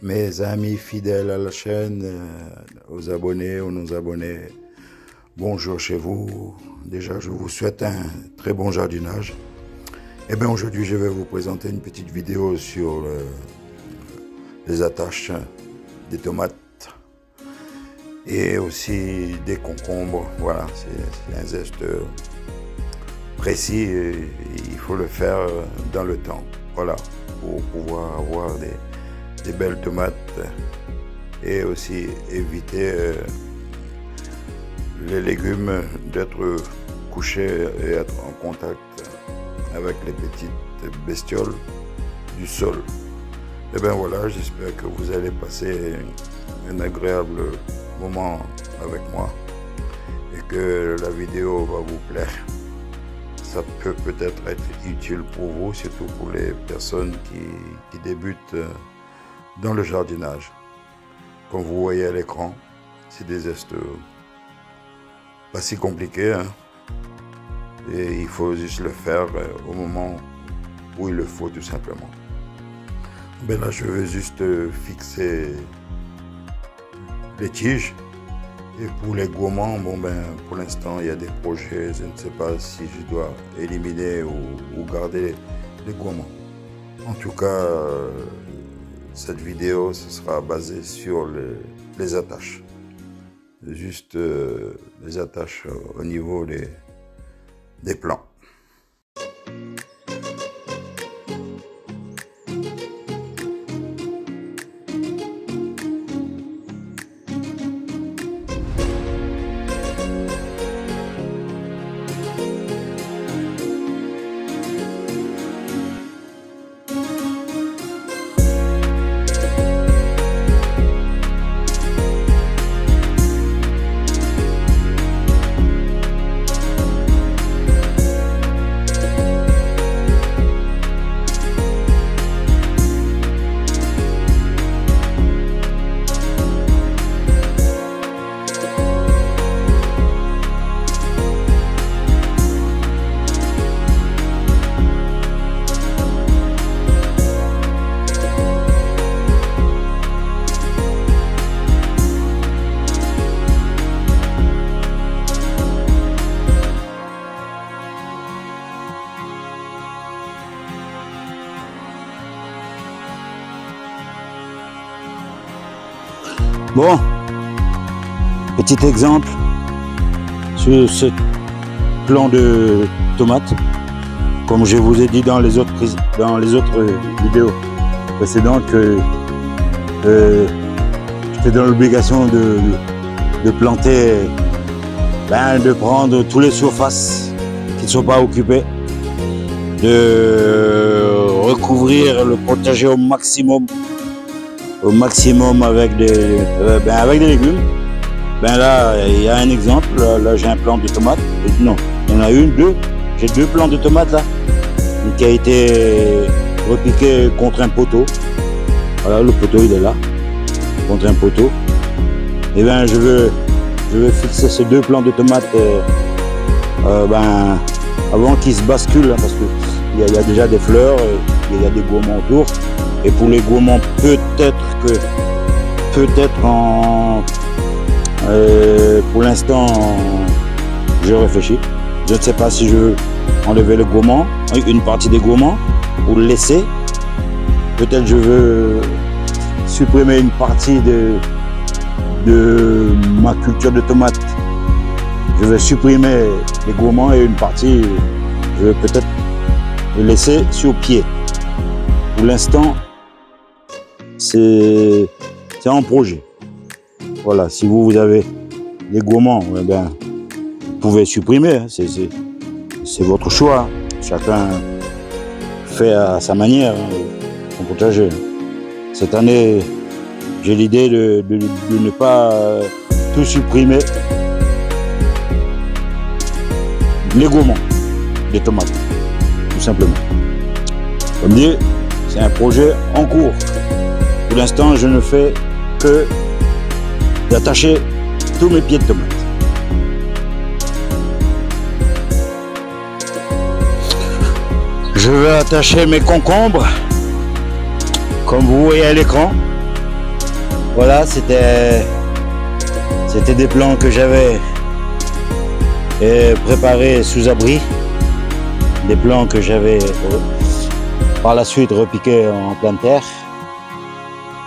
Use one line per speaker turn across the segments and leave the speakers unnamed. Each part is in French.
Mes amis fidèles à la chaîne, aux abonnés, aux non-abonnés, bonjour chez vous. Déjà, je vous souhaite un très bon jardinage. Et bien aujourd'hui, je vais vous présenter une petite vidéo sur les attaches des tomates et aussi des concombres. Voilà, c'est un geste précis et il faut le faire dans le temps. Voilà, pour pouvoir avoir des belles tomates et aussi éviter les légumes d'être couchés et être en contact avec les petites bestioles du sol. Et bien voilà, j'espère que vous allez passer un agréable moment avec moi et que la vidéo va vous plaire. Ça peut peut-être être utile pour vous, surtout pour les personnes qui débutent dans le jardinage. Comme vous voyez à l'écran, c'est des gestes pas si compliqués, hein? Et il faut juste le faire au moment où il le faut, tout simplement. Ben là, je vais juste fixer les tiges. Et pour les gourmands, bon ben, pour l'instant, il y a des projets. Je ne sais pas si je dois éliminer ou garder les gourmands. En tout cas, cette vidéo, ce sera basé sur les attaches. Juste les attaches au niveau des plants.
Bon, petit exemple sur ce plant de tomates. Comme je vous ai dit dans les autres vidéos précédentes, que j'étais dans l'obligation de planter, de prendre toutes les surfaces qui ne sont pas occupées, de recouvrir le potager au maximum avec des légumes. Ben là, il y a un exemple. Là j'ai un plant de tomates. Non, il y en a deux. J'ai deux plants de tomates là, qui a été repiqué contre un poteau. Voilà, le poteau il est là, contre un poteau. Et ben je veux fixer ces deux plants de tomates avant qu'ils se basculent, hein, parce que il y a déjà des fleurs, il y a des gourmands autour. Et pour les gourmands, peut-être pour l'instant, je réfléchis. Je ne sais pas si je veux enlever le gourmand, une partie des gourmands, ou le laisser. Peut-être je veux supprimer une partie de ma culture de tomates. Je vais supprimer les gourmands et une partie, je vais peut-être le laisser sur pied. Pour l'instant, c'est en projet. Voilà, si vous avez des gourmands, eh ben, vous pouvez supprimer, hein, c'est votre choix. Chacun fait à sa manière, hein, son potager. Cette année, j'ai l'idée de ne pas tout supprimer. Les gourmands, des tomates, tout simplement. Comme dit, c'est un projet en cours. Pour l'instant, je ne fais que d'attacher tous mes pieds de tomates. Je vais attacher mes concombres, comme vous voyez à l'écran. Voilà, c'était des plants que j'avais préparés sous abri, des plants que j'avais par la suite repiqués en pleine terre.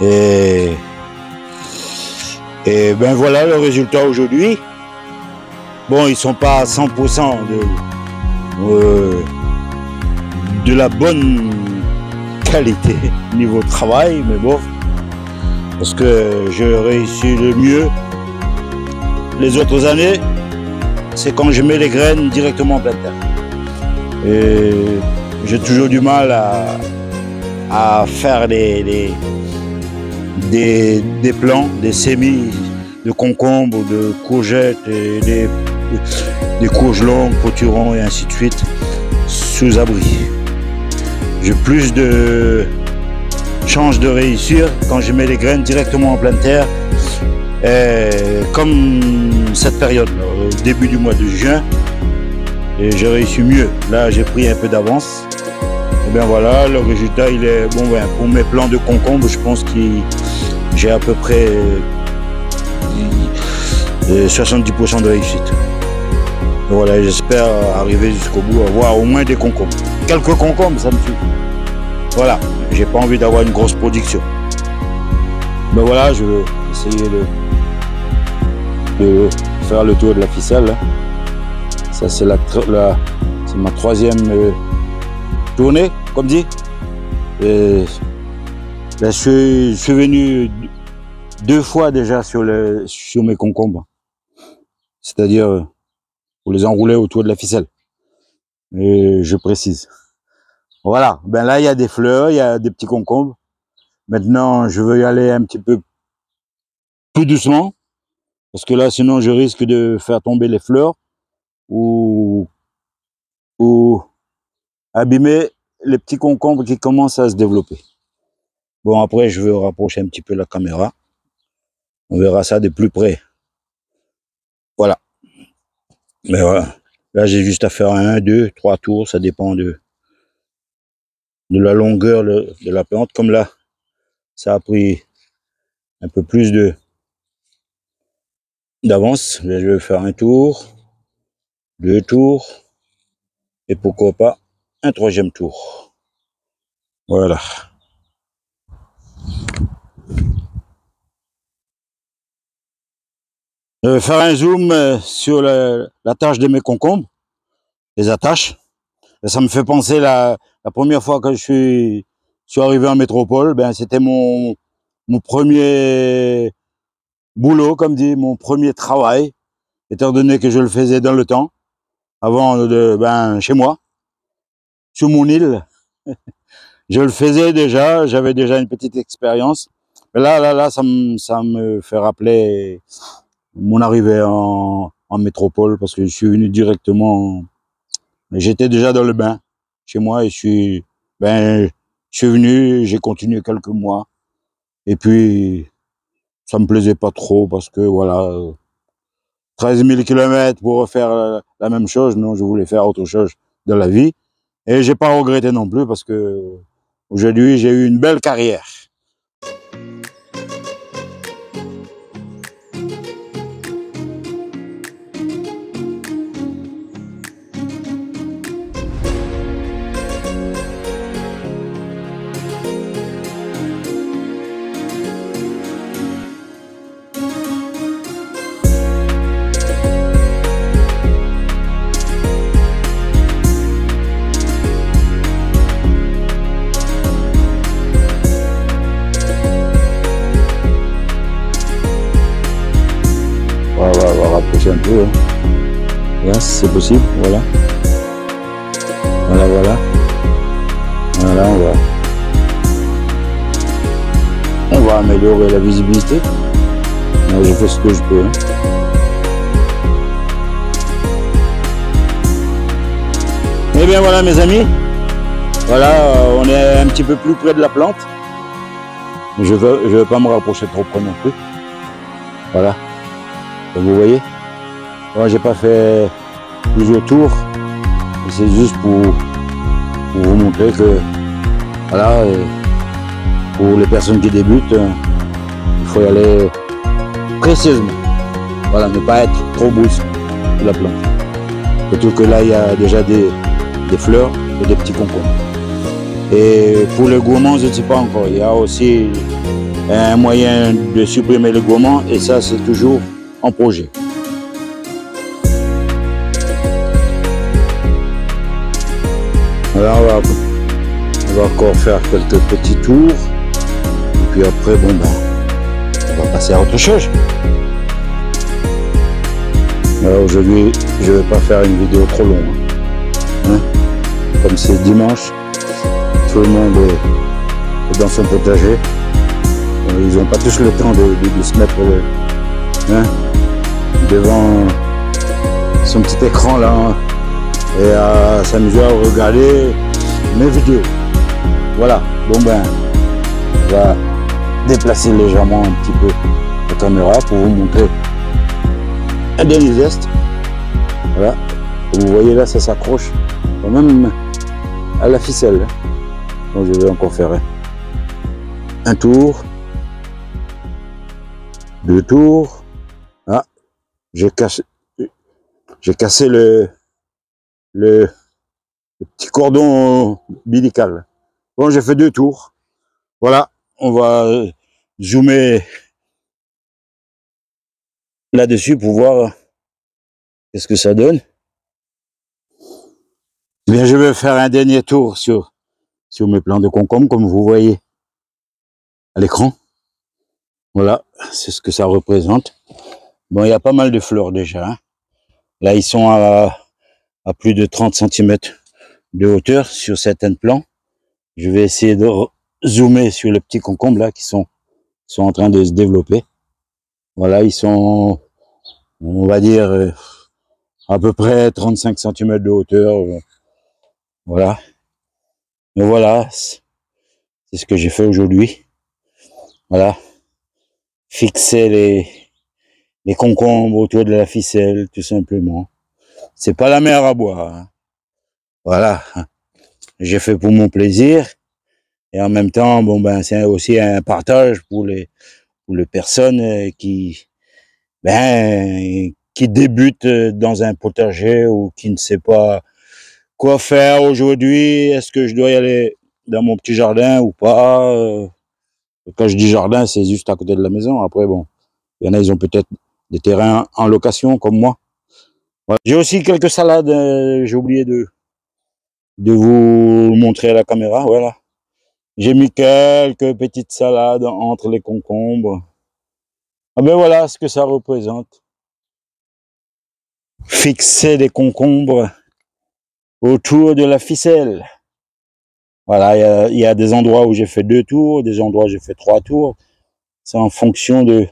Et ben voilà le résultat aujourd'hui. Bon, ils sont pas à 100% de la bonne qualité niveau travail, mais bon, parce que je réussis le mieux les autres années, c'est quand je mets les graines directement en pleine terre. Et j'ai toujours du mal à faire des plants, des semis de concombres, de courgettes, et des courges longues, potirons et ainsi de suite sous abri. J'ai plus de chances de réussir quand je mets les graines directement en pleine terre, comme cette période, au début du mois de juin, et j'ai réussi mieux. Là, j'ai pris un peu d'avance. Et bien voilà, le résultat, il est bon. Ben, pour mes plants de concombre, je pense que j'ai à peu près 70% de réussite. Et voilà, j'espère arriver jusqu'au bout, avoir au moins des concombres. Quelques concombres, ça me suffit. Voilà, j'ai pas envie d'avoir une grosse production. Mais voilà, je vais essayer de faire le tour de la ficelle. Là. Ça, c'est ma troisième tournée, comme dit. Et là, je suis venu 2 fois déjà sur mes concombres. C'est-à-dire pour les enrouler autour de la ficelle. Et je précise. Voilà, ben là il y a des fleurs, il y a des petits concombres. Maintenant, je veux y aller un petit peu plus doucement, parce que là, sinon, je risque de faire tomber les fleurs ou abîmer les petits concombres qui commencent à se développer. Bon, après, je vais rapprocher un petit peu la caméra. On verra ça de plus près. Voilà. Mais voilà. Là, j'ai juste à faire 1, 2, 3 tours. Ça dépend de la longueur de la plante. Comme là, ça a pris un peu plus d'avance. Je vais faire 1 tour, 2 tours, et pourquoi pas un 3e tour. Voilà. Je vais faire un zoom sur l'attache de mes concombres, les attaches. Et ça me fait penser la première fois que je suis arrivé en métropole, ben c'était mon premier boulot, comme dit, mon premier travail, étant donné que je le faisais dans le temps, avant chez moi, sur mon île. Je le faisais déjà, j'avais déjà une petite expérience. Mais là, ça me fait rappeler mon arrivée en métropole, parce que je suis venu directement. J'étais déjà dans le bain chez moi et je suis venu, j'ai continué quelques mois. Et puis, ça me plaisait pas trop parce que voilà, 13 000 km pour refaire la même chose. Non, je voulais faire autre chose de la vie. Et j'ai pas regretté non plus parce que aujourd'hui, j'ai eu une belle carrière. On va rapprocher un peu. Hein. Là, si c'est possible, voilà. Voilà. Voilà, on va améliorer la visibilité. Donc, je fais ce que je peux. Hein. Et bien voilà mes amis. Voilà, on est un petit peu plus près de la plante. Je veux pas me rapprocher trop près non plus. Voilà. Comme vous voyez, moi j'ai pas fait plusieurs tours, c'est juste pour vous montrer que voilà, pour les personnes qui débutent, Il faut y aller précieusement. Voilà, ne pas être trop brusque de la plante. Surtout que là, il y a déjà des fleurs et des petits concombres. Et pour les gourmands, je ne sais pas encore. Il y a aussi un moyen de supprimer les gourmands et ça, c'est toujours en projet. Alors, on va encore faire quelques petits tours. Et puis après, bon, ben, on va passer à autre chose. Alors aujourd'hui, je ne vais pas faire une vidéo trop longue. Hein. Comme c'est dimanche, tout le monde est dans son potager. Ils n'ont pas tous le temps de se mettre devant son petit écran là et à s'amuser à regarder mes vidéos. Voilà, bon ben, on va déplacer légèrement un petit peu la caméra pour vous montrer un dernier geste. Voilà, vous voyez là, ça s'accroche quand même à la ficelle. Donc je vais encore faire un tour, 2 tours. Ah, j'ai cassé le petit cordon ombilical. Bon, j'ai fait 2 tours. Voilà, on va zoomer là-dessus pour voir qu'est-ce que ça donne. Eh bien, je vais faire un dernier tour sur mes plants de concombre, comme vous voyez à l'écran. Voilà, c'est ce que ça représente. Bon, il y a pas mal de fleurs déjà. Hein. Là, ils sont à plus de 30 cm de hauteur sur certains plants. Je vais essayer de zoomer sur les petits concombres là qui sont en train de se développer. Voilà, ils sont, on va dire, à peu près 35 cm de hauteur. Voilà. Mais voilà, c'est ce que j'ai fait aujourd'hui. Voilà. Fixer les concombres autour de la ficelle, tout simplement. C'est pas la mer à boire. Hein. Voilà. J'ai fait pour mon plaisir. Et en même temps, bon ben, c'est aussi un partage pour les personnes qui débutent dans un potager ou qui ne sait pas quoi faire aujourd'hui. Est-ce que je dois y aller dans mon petit jardin ou pas? Quand je dis jardin, c'est juste à côté de la maison. Après, bon, il y en a, ils ont peut-être des terrains en location comme moi. Voilà. J'ai aussi quelques salades. J'ai oublié de vous montrer à la caméra. Voilà. J'ai mis quelques petites salades entre les concombres. Ah ben voilà ce que ça représente. Fixer des concombres autour de la ficelle. Voilà, il y a des endroits où j'ai fait 2 tours, des endroits où j'ai fait 3 tours. C'est en fonction de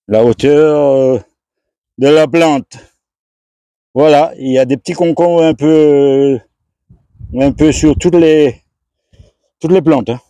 la hauteur de la plante. Voilà, il y a des petits concombres un peu sur toutes les plantes. Hein.